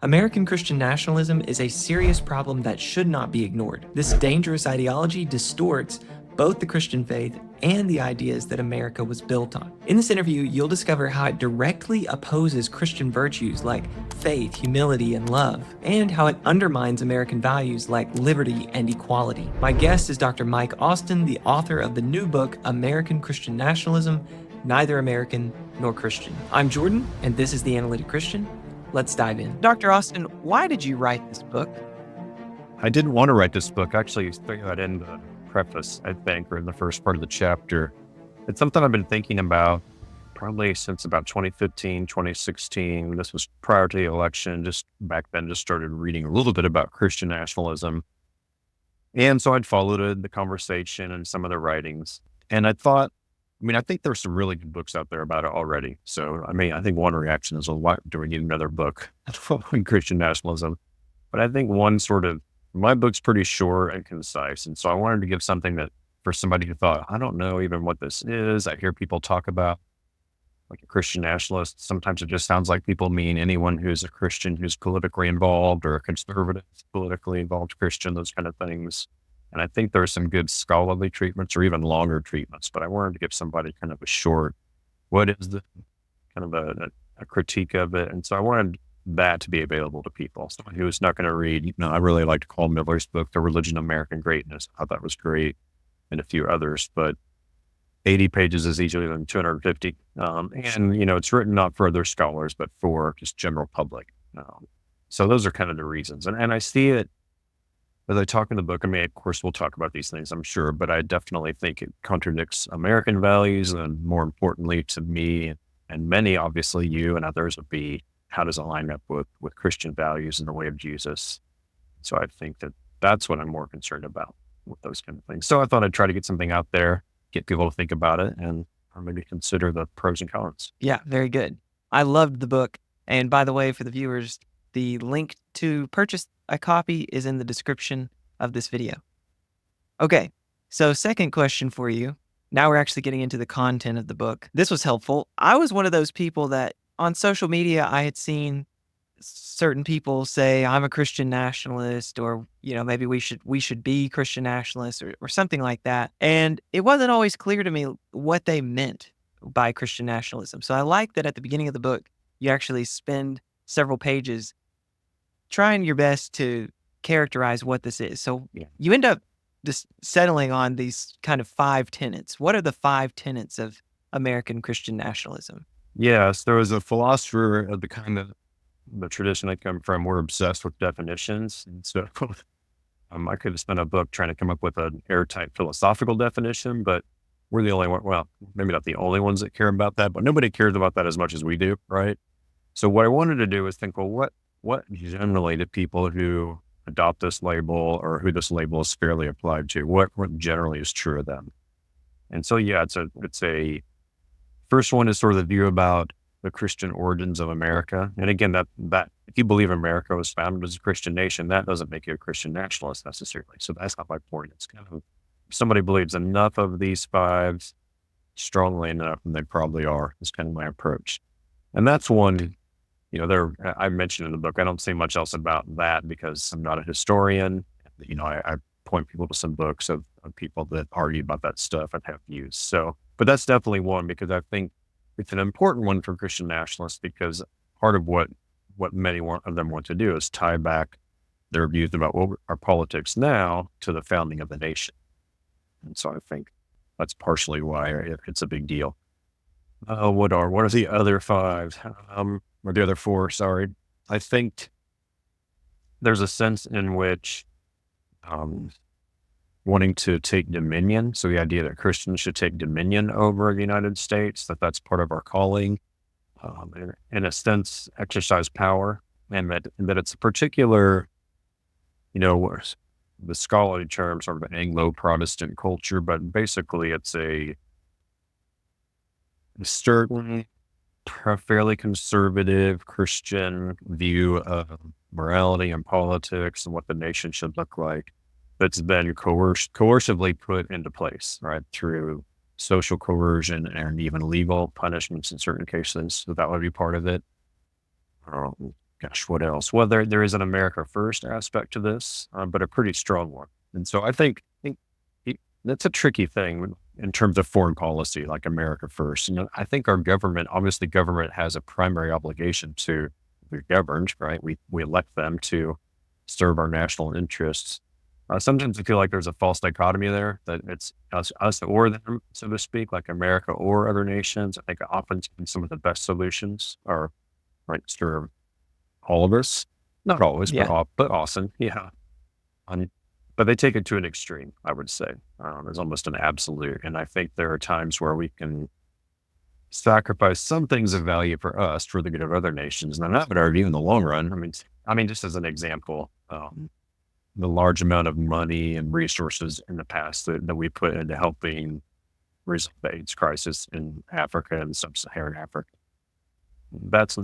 American Christian nationalism is a serious problem that should not be ignored. This dangerous ideology distorts both the Christian faith and the ideas that America was built on. In this interview, you'll discover how it directly opposes Christian virtues like faith, humility, and love, and how it undermines American values like liberty and equality. My guest is Dr. Mike Austin, the author of the new book, American Christian Nationalism, Neither American Nor Christian. I'm Jordan, and this is The Analytic Christian. Let's dive in. Dr. Austin, why did you write this book? I didn't want to write this book. Actually, you stuck that in the preface, I think, or in the first part of the chapter. It's something I've been thinking about probably since about 2015, 2016. This was prior to the election. Just back then, just started reading a little bit about Christian nationalism. And so I'd followed the conversation and some of the writings. And I thought, I think there's some really good books out there about it already. So, I think one reaction is, why do we need another book on Christian nationalism? But I think my book's pretty short and concise. And so I wanted to give something that for somebody who thought, I don't know even what this is. I hear people talk about like a Christian nationalist. Sometimes it just sounds like people mean anyone who's a Christian, who's politically involved, or a conservative, politically involved Christian, those kind of things. And I think there are some good scholarly treatments or even longer treatments, but I wanted to give somebody kind of a short, what is the kind of a critique of it. And so I wanted that to be available to people. Someone who is not going to read, I really liked Paul Miller's book, The Religion of American Greatness. I thought that was great, and a few others, but 80 pages is easier than 250. And, it's written not for other scholars, but for just general public. So those are kind of the reasons. And I see it as I talk in the book. Of course, we'll talk about these things, I'm sure, but I definitely think it contradicts American values. And more importantly to me, and many, obviously you and others, would be, how does it line up with Christian values and the way of Jesus? So I think that's what I'm more concerned about with those kind of things. So I thought I'd try to get something out there, get people to think about it, and maybe consider the pros and cons. Yeah, very good. I loved the book. And by the way, for the viewers, the link to purchase a copy is in the description of this video. Okay, so second question for you. Now we're actually getting into the content of the book. This was helpful. I was one of those people that on social media, I had seen certain people say, I'm a Christian nationalist, or, maybe we should be Christian nationalists, or something like that. And it wasn't always clear to me what they meant by Christian nationalism. So I like that at the beginning of the book, you actually spend several pages trying your best to characterize what this is. So you end up just settling on these kind of 5 tenets. What are the 5 tenets of American Christian nationalism? Yes, there was a philosopher of the kind of the tradition I come from. We're obsessed with definitions. And so I could have spent a book trying to come up with an airtight philosophical definition, but we're the only one, well, maybe not the only ones that care about that, but nobody cares about that as much as we do, right? So what I wanted to do is think, well, what generally do people who adopt this label, or who this label is fairly applied to, what generally is true of them? And so, it's a first one is sort of the view about the Christian origins of America. And again, that if you believe America was founded as a Christian nation, that doesn't make you a Christian nationalist necessarily. So that's not my point. It's kind of, if somebody believes enough of these 5 strongly enough, and they probably are, is kind of my approach. And that's one, I mentioned in the book, I don't say much else about that because I'm not a historian. I point people to some books of people that argue about that stuff and have views. So, but that's definitely one, because I think it's an important one for Christian nationalists, because part of what many of them want to do is tie back their views about what our politics now to the founding of the nation. And so I think that's partially why it's a big deal. What are the other 5? Or the other 4, sorry. I think there's a sense in which wanting to take dominion. So the idea that Christians should take dominion over the United States, that's part of our calling, in a sense, exercise power, and that it's a particular, the scholarly term, sort of an Anglo-Protestant culture, but basically it's a certain fairly conservative Christian view of morality and politics and what the nation should look like, that's been coercively put into place, right, through social coercion and even legal punishments in certain cases. So that would be part of it. gosh, what else? Well, there is an America First aspect to this, but a pretty strong one. And so I think that's a tricky thing in terms of foreign policy, like America First. I think our government, obviously, government has a primary obligation to be governed, right? We elect them to serve our national interests. Sometimes I feel like there's a false dichotomy there that it's us or them, so to speak, like America or other nations. I think often some of the best solutions are right serve all of us. Not always, Yeah. but often, yeah. Um, but they take it to an extreme, I would say. It's almost an absolute. And I think there are times where we can sacrifice some things of value for us for the good of other nations. And I would argue in the long run, I mean, just as an example, the large amount of money and resources in the past that we put into helping resolve the AIDS crisis in Africa and sub-Saharan Africa. That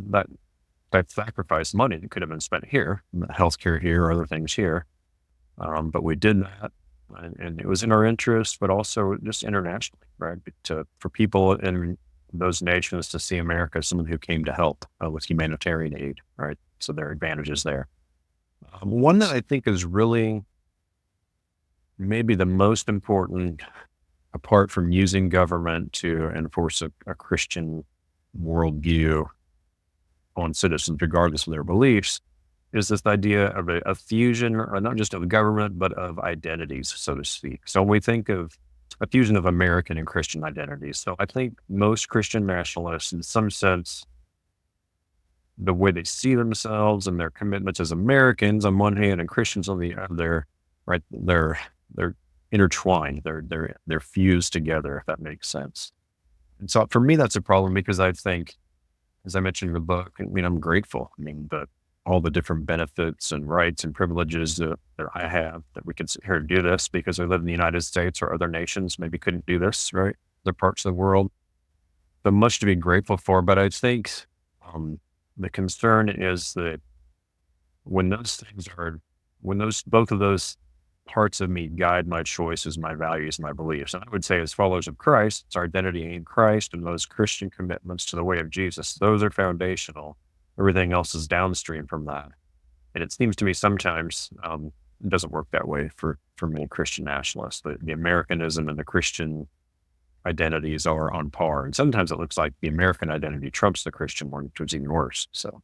that sacrificed money that could have been spent here, healthcare here, or other things here. But we did that, and it was in our interest, but also just internationally, right? For people in those nations to see America as someone who came to help with humanitarian aid, right? So there are advantages there. One that I think is really maybe the most important, apart from using government to enforce a Christian worldview on citizens, regardless of their beliefs, is this idea of a fusion, or not just of government, but of identities, so to speak. So when we think of a fusion of American and Christian identities, so I think most Christian nationalists, in some sense, the way they see themselves and their commitments as Americans on one hand and Christians on the other, right? They're intertwined. They're fused together, if that makes sense. And so for me, that's a problem because I think, as I mentioned in the book, I mean, I'm grateful. I mean, all the different benefits and rights and privileges that I have that we can sit here and do this because I live in the United States or other nations maybe couldn't do this, right? Other parts of the world. But much to be grateful for. But I think the concern is that when those things are, when those, both of those parts of me guide my choices, my values, my beliefs. And I would say as followers of Christ, it's our identity in Christ and those Christian commitments to the way of Jesus. Those are foundational. Everything else is downstream from that. And it seems to me sometimes it doesn't work that way for many Christian nationalists. The Americanism and the Christian identities are on par. And sometimes it looks like the American identity trumps the Christian one, which is even worse. So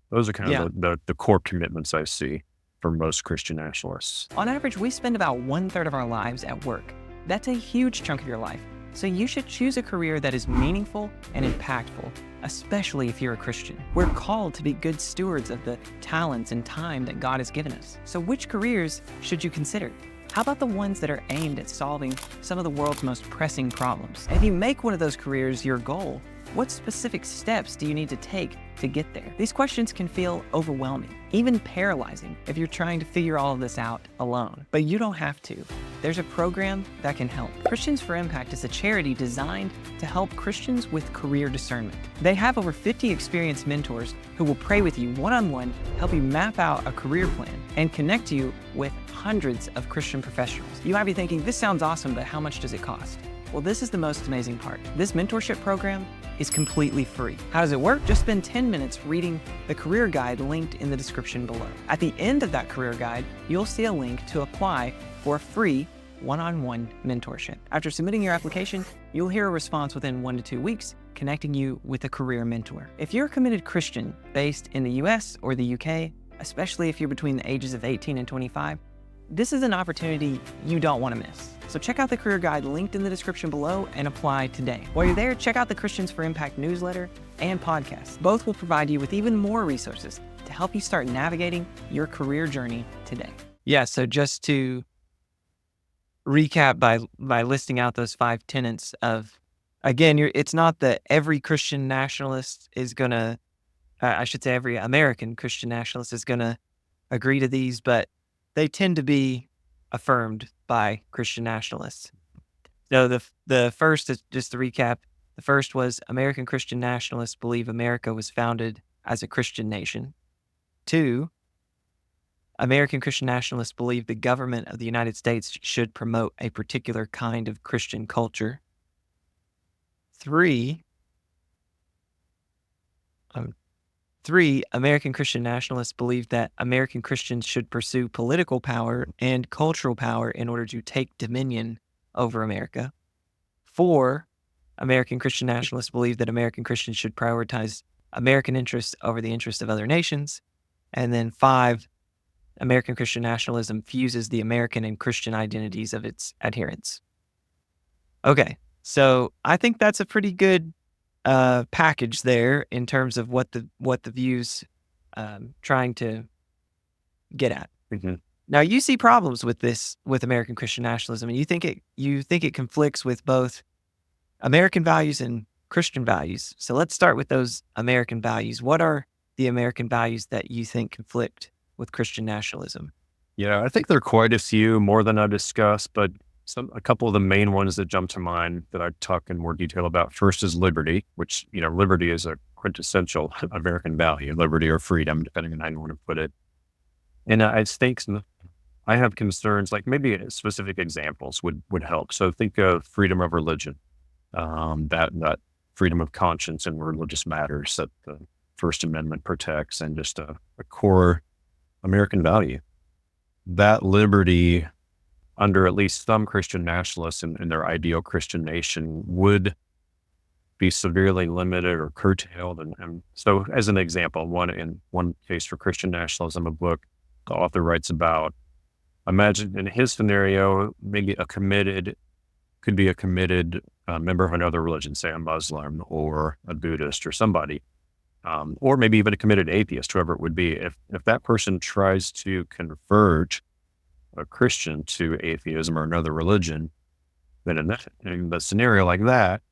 those are kind Yeah. of the core commitments I see for most Christian nationalists. On average, we spend about 1/3 of our lives at work. That's a huge chunk of your life. So you should choose a career that is meaningful and impactful, especially if you're a Christian. We're called to be good stewards of the talents and time that God has given us. So which careers should you consider? How about the ones that are aimed at solving some of the world's most pressing problems? If you make one of those careers your goal, what specific steps do you need to take to get there? These questions can feel overwhelming, even paralyzing if you're trying to figure all of this out alone. But you don't have to. There's a program that can help. Christians for Impact is a charity designed to help Christians with career discernment. They have over 50 experienced mentors who will pray with you one-on-one, help you map out a career plan, and connect you with hundreds of Christian professionals. You might be thinking, this sounds awesome, but how much does it cost? Well, this is the most amazing part. This mentorship program is completely free. How does it work? Just spend 10 minutes reading the career guide linked in the description below. At the end of that career guide, you'll see a link to apply for a free one-on-one mentorship. After submitting your application, you'll hear a response within 1 to 2 weeks, connecting you with a career mentor. If you're a committed Christian based in the US or the UK, especially if you're between the ages of 18 and 25, this is an opportunity you don't want to miss. So check out the career guide linked in the description below and apply today. While you're there, check out the Christians for Impact newsletter and podcast. Both will provide you with even more resources to help you start navigating your career journey today. Yeah, so just to recap by listing out those 5 tenets of, again, it's not that every Christian nationalist is going to, I should say every American Christian nationalist is going to agree to these, but they tend to be affirmed by Christian nationalists. So the first is just to recap. The first was American Christian nationalists believe America was founded as a Christian nation. 2, American Christian nationalists believe the government of the United States should promote a particular kind of Christian culture. 3, 3, American Christian nationalists believe that American Christians should pursue political power and cultural power in order to take dominion over America. 4, American Christian nationalists believe that American Christians should prioritize American interests over the interests of other nations. And then 5, American Christian nationalism fuses the American and Christian identities of its adherents. Okay, so I think that's a pretty good package there in terms of what the views trying to get at. Mhm. Now, you see problems with this with American Christian nationalism, and you think it conflicts with both American values and Christian values. So let's start with those American values. What are the American values that you think conflict with Christian nationalism? Yeah, I think there are quite a few, more than I discussed, but a couple of the main ones that jump to mind that I talk in more detail about. First is liberty, which, liberty is a quintessential American value, liberty or freedom, depending on how you want to put it. And I think I have concerns, like maybe specific examples would help. So think of freedom of religion, that freedom of conscience and religious matters that the First Amendment protects, and just a core American value. That liberty, under at least some Christian nationalists in their ideal Christian nation, would be severely limited or curtailed. And so, as an example, in one case for Christian nationalism, a book the author writes about, imagine in his scenario, maybe could be a committed member of another religion, say a Muslim or a Buddhist or somebody, or maybe even a committed atheist, whoever it would be. If that person tries to convert a Christian to atheism or another religion, then in the scenario like that,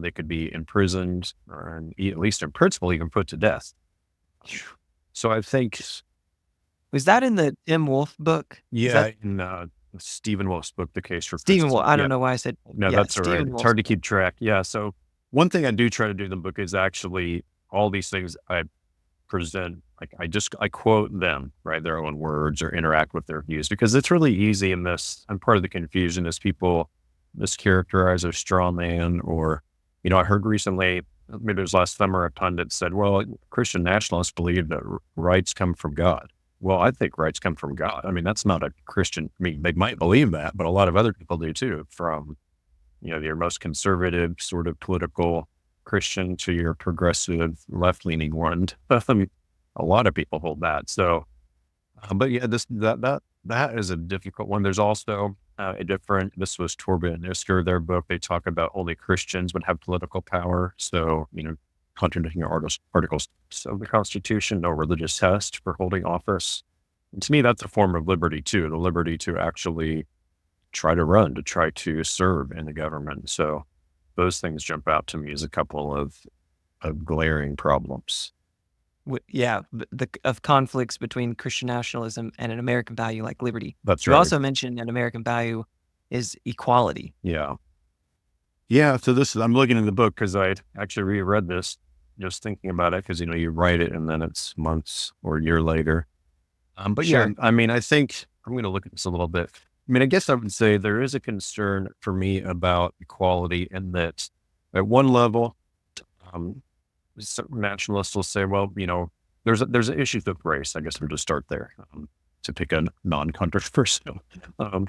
they could be imprisoned, or at least in principle, even put to death. So I think, Was that in the Tim Wolfe book? in Stephen Wolfe's book, The Case for Stephen Christendom. Wolfe. I don't know why I said. No, Yeah, that's all right. Stephen It's Wolfe's hard to book. keep track. Yeah. So one thing I do try to do in the book is actually all these things I present, like I quote them, right, their own words, or interact with their views, because it's really easy in this. And part of the confusion is people mischaracterize or straw man, or, I heard recently, maybe it was last summer, a pundit said, well, Christian nationalists believe that rights come from God. Well, I think rights come from God. I mean, that's not a Christian. I mean, they might believe that, but a lot of other people do too, from, your most conservative sort of political Christian to your progressive left-leaning one. A lot of people hold that. So, but yeah, that is a difficult one. There's also this was Torben and Isker, their book. They talk about only Christians would have political power. So, contradicting articles of the Constitution, no religious test for holding office. And to me, that's a form of liberty too, the liberty to actually to try to serve in the government. So those things jump out to me as a couple of glaring problems. Yeah, of conflicts between Christian nationalism and an American value like liberty. That's You right. also mentioned an American value is equality. Yeah. Yeah. So I'm looking in the book because I actually reread this, just thinking about it, because, you write it and then it's months or a year later. But Sure. yeah, I mean, I think I'm going to look at this a little bit. I mean, I guess I would say there is a concern for me about equality, in that at one level, some nationalists will say, well, there's issues with race. I guess we'll just start there, to pick a non-controversial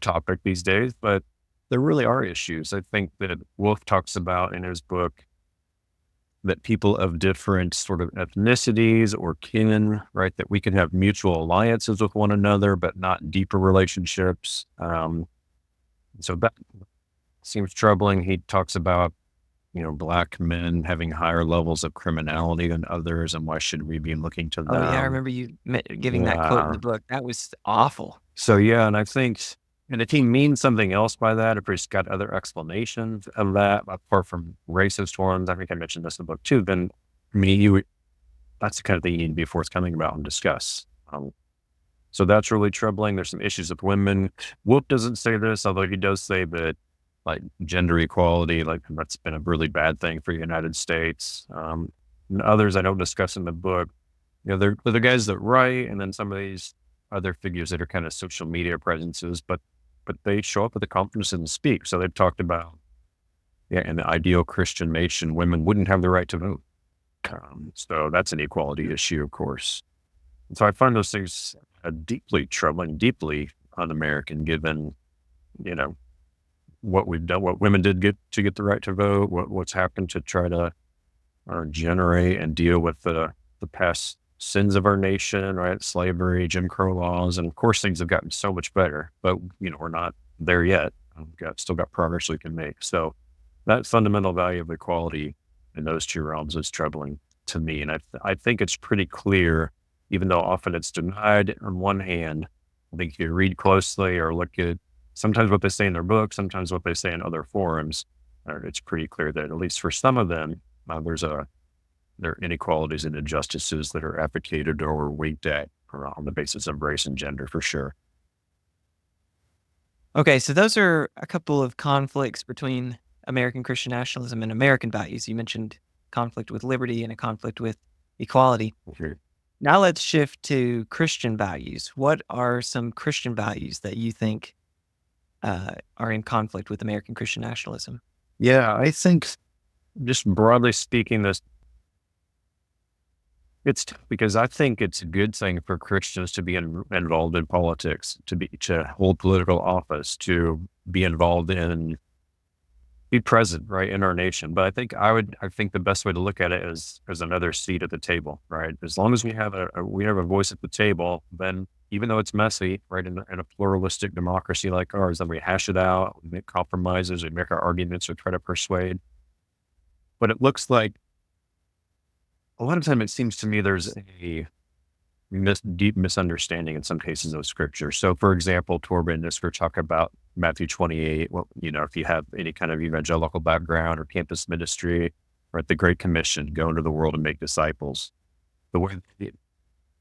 topic these days, but there really are issues. I think that Wolfe talks about in his book that people of different sort of ethnicities or kin, right, that we can have mutual alliances with one another, but not deeper relationships. So that seems troubling. He talks about, Black men having higher levels of criminality than others, and why should we be looking to them? Oh yeah, I remember you giving that quote in the book. That was awful. So yeah, and I think, and if he means something else by that, if he's got other explanations of that, apart from racist ones, I think I mentioned this in the book too, then that's the kind of thing you need to be forthcoming about and discuss. So that's really troubling. There's some issues with women. Wolfe doesn't say this, although he does say that, like, gender equality, like, that's been a really bad thing for the United States. And others I don't discuss in the book. They're the guys that write, and then some of these other figures that are kind of social media presences, but they show up at the conference and speak. So they've talked about, in the ideal Christian nation, women wouldn't have the right to vote. So that's an equality issue, of course. And so I find those things deeply troubling, deeply un-American, given, you know, what we've done, what women did get to get the right to vote, what's happened to try to generate and deal with the past sins of our nation, right? Slavery, Jim Crow laws, and of course things have gotten so much better, but we're not there yet. We've still got progress we can make. So that fundamental value of equality in those two realms is troubling to me, and I think it's pretty clear, even though often it's denied. On one hand, I think if you read closely or look at sometimes what they say in their books, sometimes what they say in other forums, it's pretty clear that at least for some of them, there are inequalities and injustices that are advocated or winked at on the basis of race and gender, for sure. Okay, so those are a couple of conflicts between American Christian nationalism and American values. You mentioned conflict with liberty and a conflict with equality. Okay. Now let's shift to Christian values. What are some Christian values that you think are in conflict with American Christian nationalism? Yeah, I think just broadly speaking, it's tough because I think it's a good thing for Christians to be involved in politics, to hold political office, to be involved in, be present, right, in our nation. But I think the best way to look at it is as another seat at the table, right? As long as we have a voice at the table, then even though it's messy, right, in a pluralistic democracy like ours, then we hash it out, we make compromises, we make our arguments, we try to persuade. But it looks like a lot of time it seems to me there's a deep misunderstanding in some cases of scripture. So, for example, Torben and Isker talk about Matthew 28. Well, if you have any kind of evangelical background or campus ministry, or at the Great Commission, go into the world and make disciples. The way they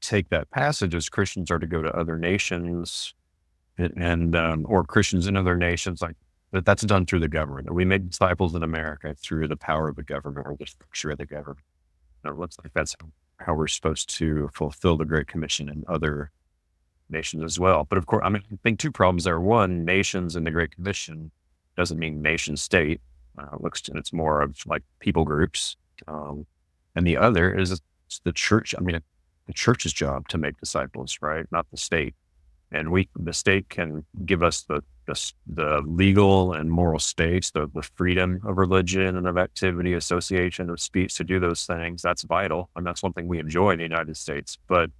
take that passage as Christians are to go to other nations and or Christians in other nations, like that's done through the government. We make disciples in America through the power of the government or the structure of the government. It looks like that's how we're supposed to fulfill the Great Commission in other nations as well. But of course, I think two problems there. One, nations in the Great Commission doesn't mean nation state. It's more of like people groups. And the other is it's the church. The church's job to make disciples, right? Not the state. And the state can give us the legal and moral space, the freedom of religion and of activity, association, of speech to do those things. That's vital, and that's one thing we enjoy in the United States. But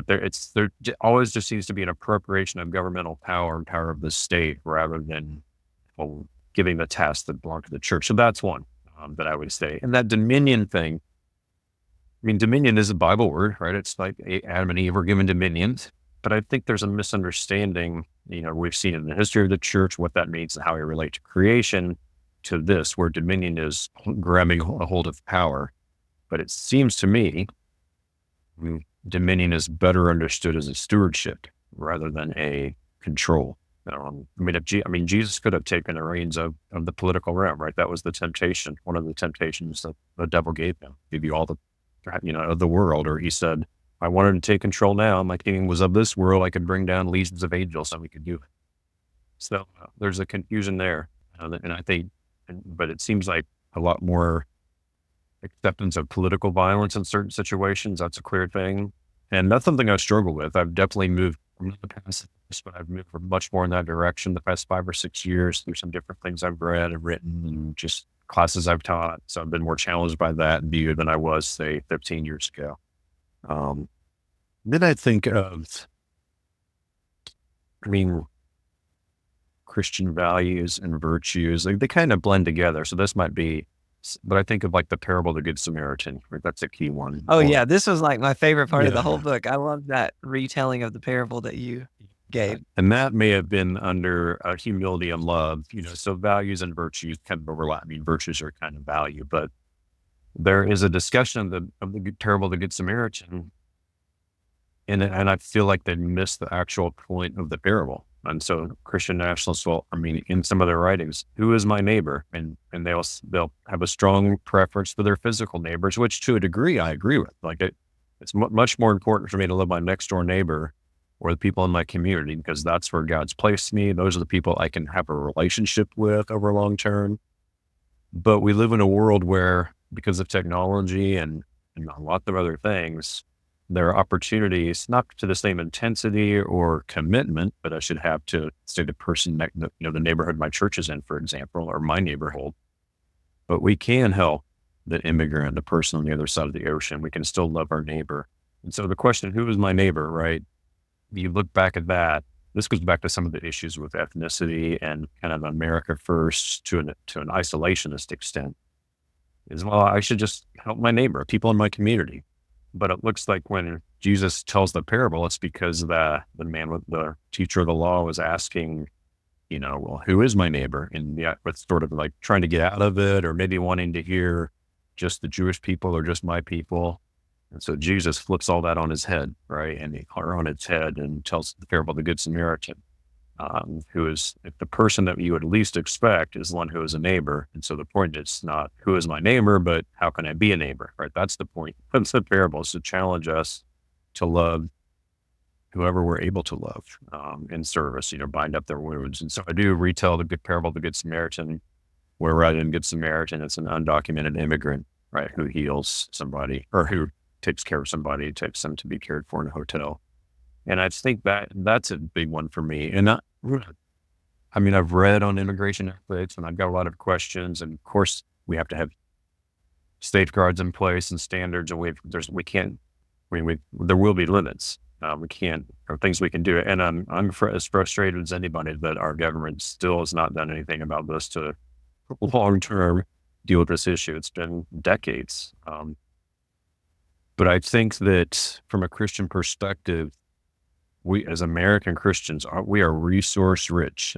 there always just seems to be an appropriation of governmental power and power of the state rather than giving the tasks that belong to the church. So that's one that I would say. And that dominion thing. Dominion is a Bible word, right? It's like Adam and Eve were given dominions. But I think there's a misunderstanding, we've seen in the history of the church what that means and how we relate to creation to this, where dominion is grabbing a hold of power. But it seems to me dominion is better understood as a stewardship rather than a control. Jesus could have taken the reins of the political realm, right? That was the temptation, one of the temptations that the devil gave him, give you all the, of the world. Or he said, I wanted to take control now. My kingdom was of this world. I could bring down legions of angels and we could do it. So there's a confusion there. And I think, but it seems like a lot more acceptance of political violence in certain situations. That's a clear thing. And that's something I struggle with. I've definitely moved from the past, but I've moved much more in that direction the past 5 or 6 years. There's some different things I've read and written and just classes I've taught. So I've been more challenged by that view than I was, say, 15 years ago. Then I think of, Christian values and virtues, they kind of blend together. So this might be, but I think of like the parable of the Good Samaritan, right? That's a key one. Oh, yeah. This was like my favorite part of the whole book. I love that retelling of the parable that you gave. And that may have been under humility and love, so values and virtues kind of overlap. Virtues are kind of value, but there is a discussion of the parable of the Good Samaritan. And I feel like they missed the actual point of the parable. And so Christian nationalists in some of their writings, who is my neighbor? And they'll have a strong preference for their physical neighbors, which to a degree I agree with. Like it's much more important for me to love my next door neighbor or the people in my community, because that's where God's placed me. Those are the people I can have a relationship with over long term. But we live in a world where because of technology and a lot of other things, there are opportunities, not to the same intensity or commitment, but I should have to say the person, the neighborhood my church is in, for example, or my neighborhood. But we can help the immigrant, the person on the other side of the ocean. We can still love our neighbor. And so the question, who is my neighbor, right? You look back at that, this goes back to some of the issues with ethnicity and kind of America first to an isolationist extent. Is, well, I should just help my neighbor, people in my community. But it looks like when Jesus tells the parable, it's because the man with the teacher of the law was asking, well, who is my neighbor? And yeah, with sort of like trying to get out of it, or maybe wanting to hear just the Jewish people or just my people. And so Jesus flips all that on his head, right? Or on its head, and tells the parable of the Good Samaritan, who is the person that you would least expect is one who is a neighbor. And so the point is not who is my neighbor, but how can I be a neighbor, right? That's the point of the parable, is to challenge us to love whoever we're able to love in service, bind up their wounds. And so I do retell the good parable of the Good Samaritan, where rather than Good Samaritan, it's an undocumented immigrant, right, who heals somebody or who takes care of somebody, takes them to be cared for in a hotel. And I think that's a big one for me. And I've read on immigration ethics, and I've got a lot of questions. And of course, we have to have safeguards in place and standards, and there will be limits. We can't, or things we can do. And I'm as frustrated as anybody that our government still has not done anything about this to long term deal with this issue. It's been decades. But I think that from a Christian perspective, we as American Christians we are resource rich.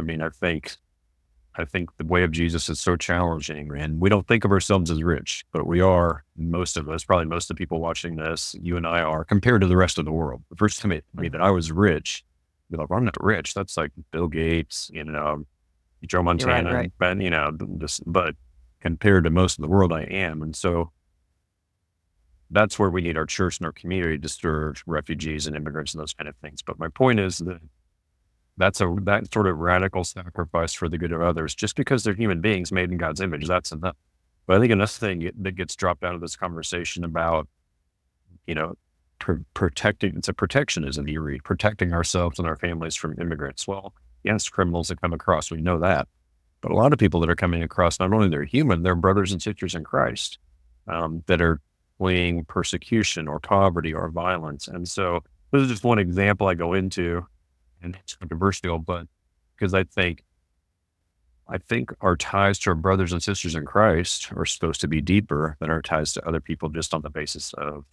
I think the way of Jesus is so challenging, and we don't think of ourselves as rich, but we are. Most of us, probably most of the people watching this, you and I are, compared to the rest of the world. The first time that I was rich, you're like, well, I'm not rich. That's like Bill Gates, Joe Montana, Right. but compared to most of the world, I am. And so that's where we need our church and our community to serve refugees and immigrants and those kind of things. But my point is that that sort of radical sacrifice for the good of others, just because they're human beings made in God's image, that's enough. But I think another thing that gets dropped out of this conversation about, protecting, it's a protectionism theory, protecting ourselves and our families from immigrants. Well, yes, criminals that come across, we know that. But a lot of people that are coming across, not only they're human, they're brothers and sisters in Christ, that are fleeing persecution or poverty or violence. And so this is just one example I go into, and it's controversial, but because I think our ties to our brothers and sisters in Christ are supposed to be deeper than our ties to other people just on the basis of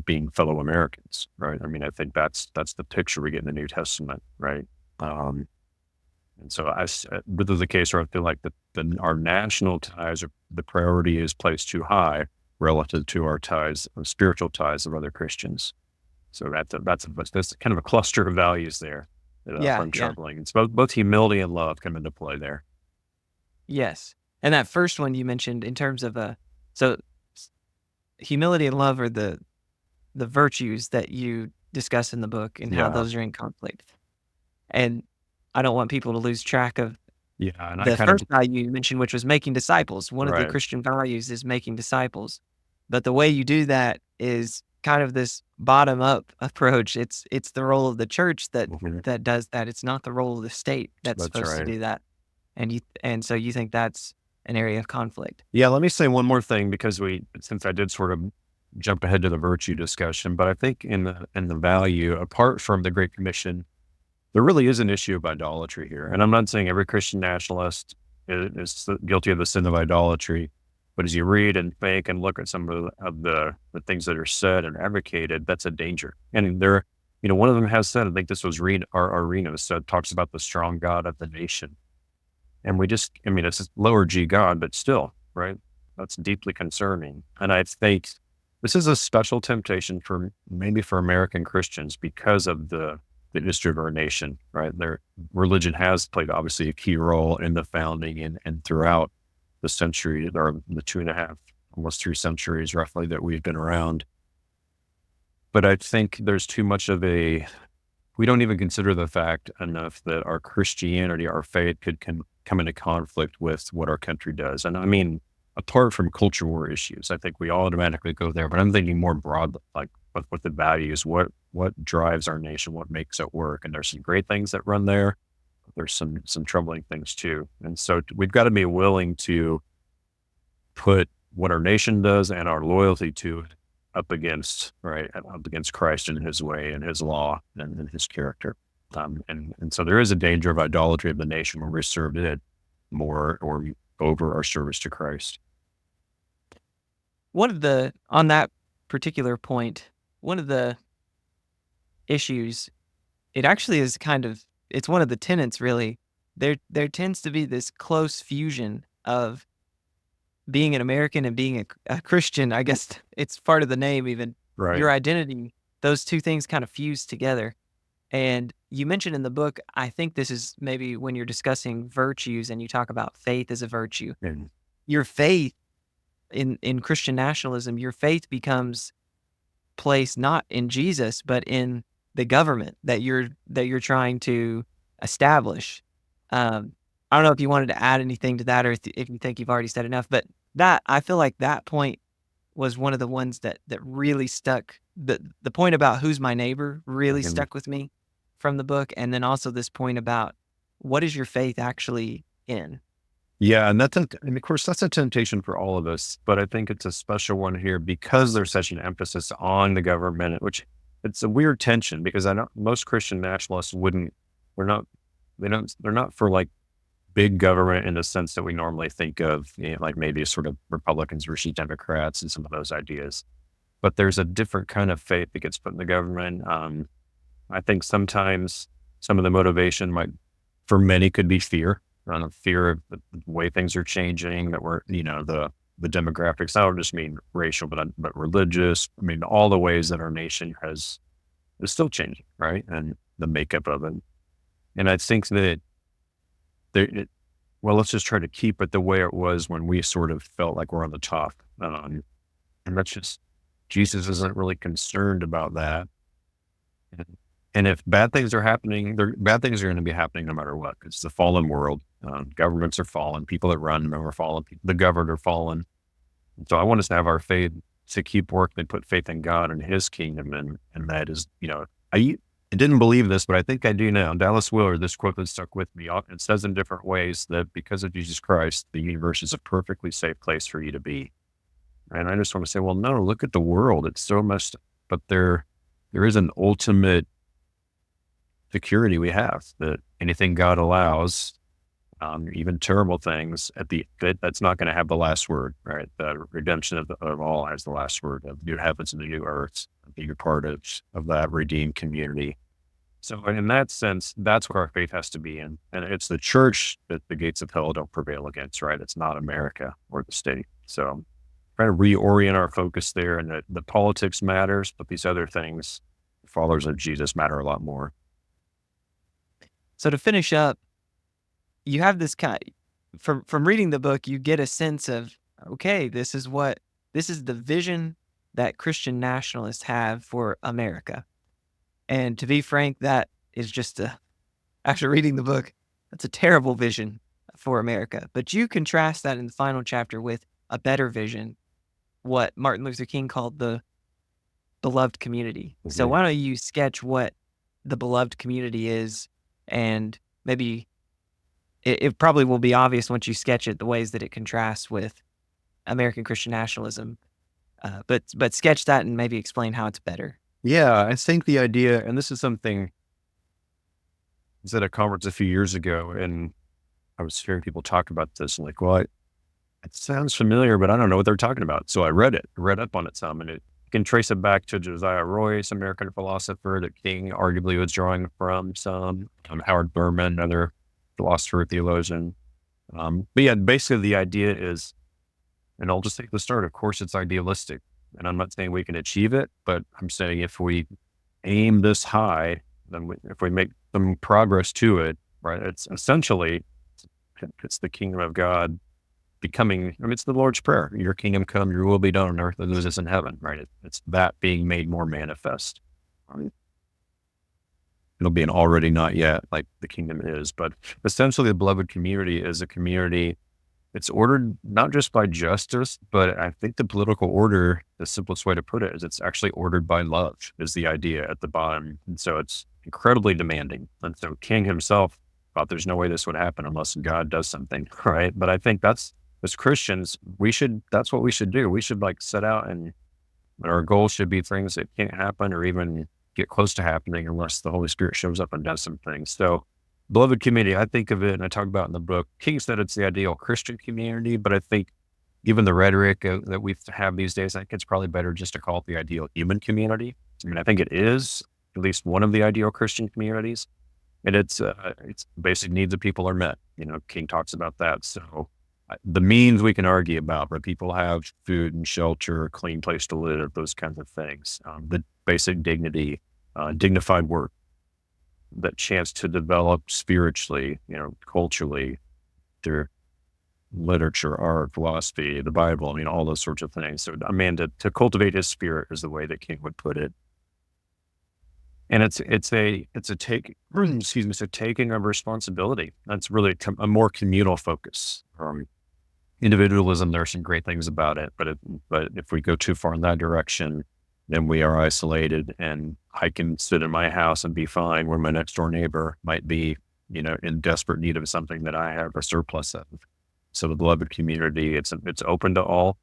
being fellow Americans, right? I think that's the picture we get in the New Testament, right? And so this is the case where I feel like our national ties, the priority is placed too high relative to our ties, spiritual ties of other Christians. So that's kind of a cluster of values there that I'm troubling. It's both humility and love come into play there. Yes. And that first one you mentioned in terms of so humility and love are the virtues that you discuss in the book and how those are in conflict. And I don't want people to lose track of the first value you mentioned, which was making disciples. One of the Christian values is making disciples. But the way you do that is kind of this bottom-up approach. It's the role of the church that does that. It's not the role of the state that's supposed to do that. And so you think that's an area of conflict. Yeah, let me say one more thing, because since I did sort of jump ahead to the virtue discussion, but I think in the value, apart from the Great Commission, there really is an issue of idolatry here. And I'm not saying every Christian nationalist is guilty of the sin of idolatry, but as you read and think and look at some of the things that are said and advocated, that's a danger. And one of them has said, I think this was Arena said, talks about the strong God of the nation. And it's a lower G God, but still, right? That's deeply concerning. And I think this is a special temptation for American Christians because of the history of our nation, right? Their religion has played obviously a key role in the founding and throughout the century, or the 2.5, almost 3 centuries roughly that we've been around. But I think there's too much of we don't even consider the fact enough that our Christianity, our faith could come into conflict with what our country does. And apart from culture war issues. I think we all automatically go there, but I'm thinking more broadly, like what the values, what drives our nation, what makes it work. And there's some great things that run there. There's some troubling things too. And so we've got to be willing to put what our nation does and our loyalty to it up against, right, up against Christ and his way and his law and his character. And so there is a danger of idolatry of the nation where we serve it more or over our service to Christ. On that particular point, one of the issues, it actually is it's one of the tenets really. There tends to be this close fusion of being an American and being a Christian. I guess it's part of the name even. Right. Your identity, those two things kind of fuse together. And you mentioned in the book, I think this is maybe when you're discussing virtues and you talk about faith as a virtue. And Your faith in Christian nationalism, your faith becomes placed not in Jesus, but in the government that you're trying to establish. I don't know if you wanted to add anything to that or if you think you've already said enough, but I feel like that point was one of the ones that really stuck. The point about who's my neighbor really and stuck with me from the book. And then also this point about what is your faith actually in? yeah, and and of course that's a temptation for all of us, but I think it's a special one here because there's such an emphasis on the government, which it's a weird tension because I know most Christian nationalists we're not, they're not for like big government in the sense that we normally think of, like maybe sort of Republicans versus Democrats and some of those ideas. But there's a different kind of faith that gets put in the government. I think sometimes some of the motivation for many could be fear, fear of the way things are changing, that we're, the demographics. I don't just mean racial, but religious. I mean, all the ways that our nation is still changing, right? And the makeup of it. And I think that let's just try to keep it the way it was when we sort of felt like we're on the top. And that's just, Jesus isn't really concerned about that. And if bad things are happening, bad things are going to be happening no matter what. It's the fallen world. Governments are fallen. People that run them are fallen. The governed are fallen. And so I want us to have our faith to keep working and put faith in God and his kingdom. And that is, I didn't believe this, but I think I do now. Dallas Willard, this quote that stuck with me, it says in different ways that because of Jesus Christ, the universe is a perfectly safe place for you to be. And I just want to say, well, no, look at the world. It's so much, but there is an ultimate security we have that anything God allows, even terrible things, that's not going to have the last word, right? The redemption of all has the last word of new heavens and the new earth, being a part of that redeemed community. So in that sense, that's where our faith has to be in. And it's the church that the gates of hell don't prevail against, right? It's not America or the state. So trying to reorient our focus there, and the politics matters, but these other things, followers of Jesus, matter a lot more. So to finish up, you have this from reading the book, you get a sense of, okay, this is the vision that Christian nationalists have for America. And to be frank, that is just after reading the book, that's a terrible vision for America. But you contrast that in the final chapter with a better vision, what Martin Luther King called the beloved community. Mm-hmm. So why don't you sketch what the beloved community is, and maybe it probably will be obvious once you sketch it, the ways that it contrasts with American Christian nationalism. But sketch that and maybe explain how it's better. Yeah, I think the idea, and this is something, I was at a conference a few years ago, and I was hearing people talk about this, and like, well, it sounds familiar, but I don't know what they're talking about. So I read up on it some, and you can trace it back to Josiah Royce, American philosopher that King arguably was drawing from some, Howard Thurman, another philosopher, theologian. But yeah, basically the idea is, and I'll just take the start, of course it's idealistic. And I'm not saying we can achieve it, but I'm saying if we aim this high, then if we make some progress to it, right, it's essentially, it's the kingdom of God becoming, it's the Lord's Prayer. Your kingdom come, your will be done on earth as it is in heaven, right? It's that being made more manifest. It'll be an already not yet, like the kingdom is. But essentially the beloved community is a community it's ordered not just by justice, but I think the political order, the simplest way to put it is it's actually ordered by love is the idea at the bottom. And so it's incredibly demanding. And so King himself thought there's no way this would happen unless God does something, right? But I think that's, as Christians, that's what we should do. We should like set out and our goal should be things that can't happen or even get close to happening unless the Holy Spirit shows up and does some things. So beloved community, I think of it, and I talk about in the book, King said it's the ideal Christian community, but I think given the rhetoric that we have these days, I think it's probably better just to call it the ideal human community. I mean, I think it is at least one of the ideal Christian communities, and it's basic needs of people are met. King talks about that. So the means we can argue about, but people have food and shelter, a clean place to live, those kinds of things, the basic dignity, dignified work, that chance to develop spiritually, culturally, through literature, art, philosophy, the Bible, all those sorts of things. So, to cultivate his spirit is the way that King would put it. And it's a taking of responsibility. That's really a more communal focus. Individualism, there are some great things about it, but if we go too far in that direction, then we are isolated, and I can sit in my house and be fine where my next door neighbor might be, in desperate need of something that I have a surplus of. So the beloved community, it's open to all.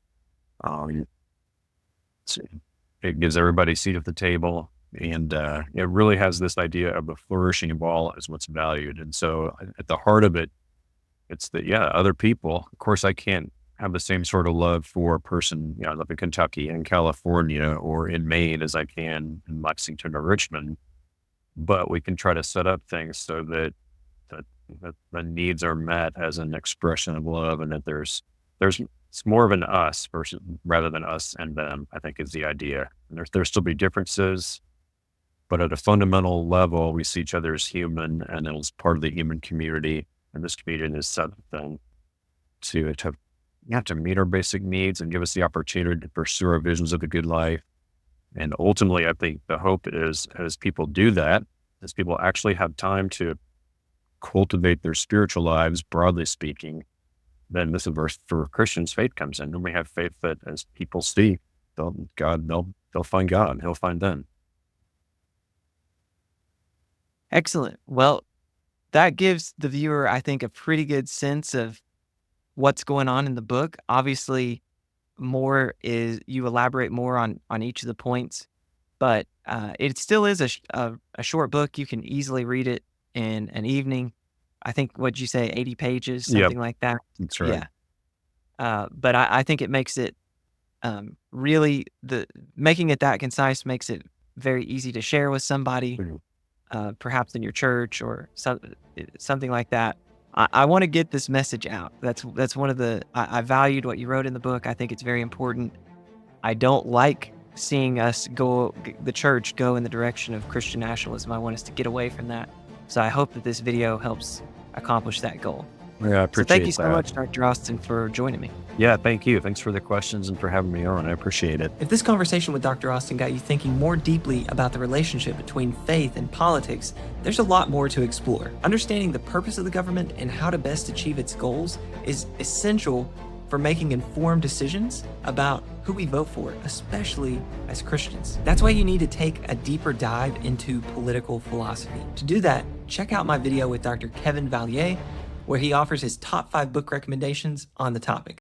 It gives everybody a seat at the table, and it really has this idea of the flourishing of all is what's valued. And so at the heart of it, it's other people. Of course, I can't have the same sort of love for a person, I live in Kentucky, in California, or in Maine as I can in Lexington or Richmond. But we can try to set up things so that the needs are met as an expression of love, and that it's more of an us rather than us and them, I think is the idea. And there still be differences, but at a fundamental level, we see each other as human, and it was part of the human community. And this community is set up then to meet our basic needs and give us the opportunity to pursue our visions of a good life. And ultimately, I think the hope is as people do that, as people actually have time to cultivate their spiritual lives, broadly speaking, then this is where for Christians faith comes in. And we have faith that as people see they'll find God, and he'll find them. Excellent. Well, that gives the viewer, I think, a pretty good sense of what's going on in the book. Obviously, you elaborate more on each of the points, but it still is a short book. You can easily read it in an evening. I think, what'd you say, 80 pages, something like that? That's right. Yeah. But I think it makes it making it that concise makes it very easy to share with somebody. Mhm. Perhaps in your church or something like that. I want to get this message out. That's one of I valued what you wrote in the book. I think it's very important. I don't like seeing the church go in the direction of Christian nationalism. I want us to get away from that. So I hope that this video helps accomplish that goal. Yeah, I appreciate So thank you so that. much, Dr. Austin, for joining me. Yeah, thank you. Thanks for the questions and for having me on. I appreciate it. If this conversation with Dr. Austin got you thinking more deeply about the relationship between faith and politics, there's a lot more to explore. Understanding the purpose of the government and how to best achieve its goals is essential for making informed decisions about who we vote for, especially as Christians. That's why you need to take a deeper dive into political philosophy. To do that, check out my video with Dr. Kevin Valier, where he offers his top 5 book recommendations on the topic.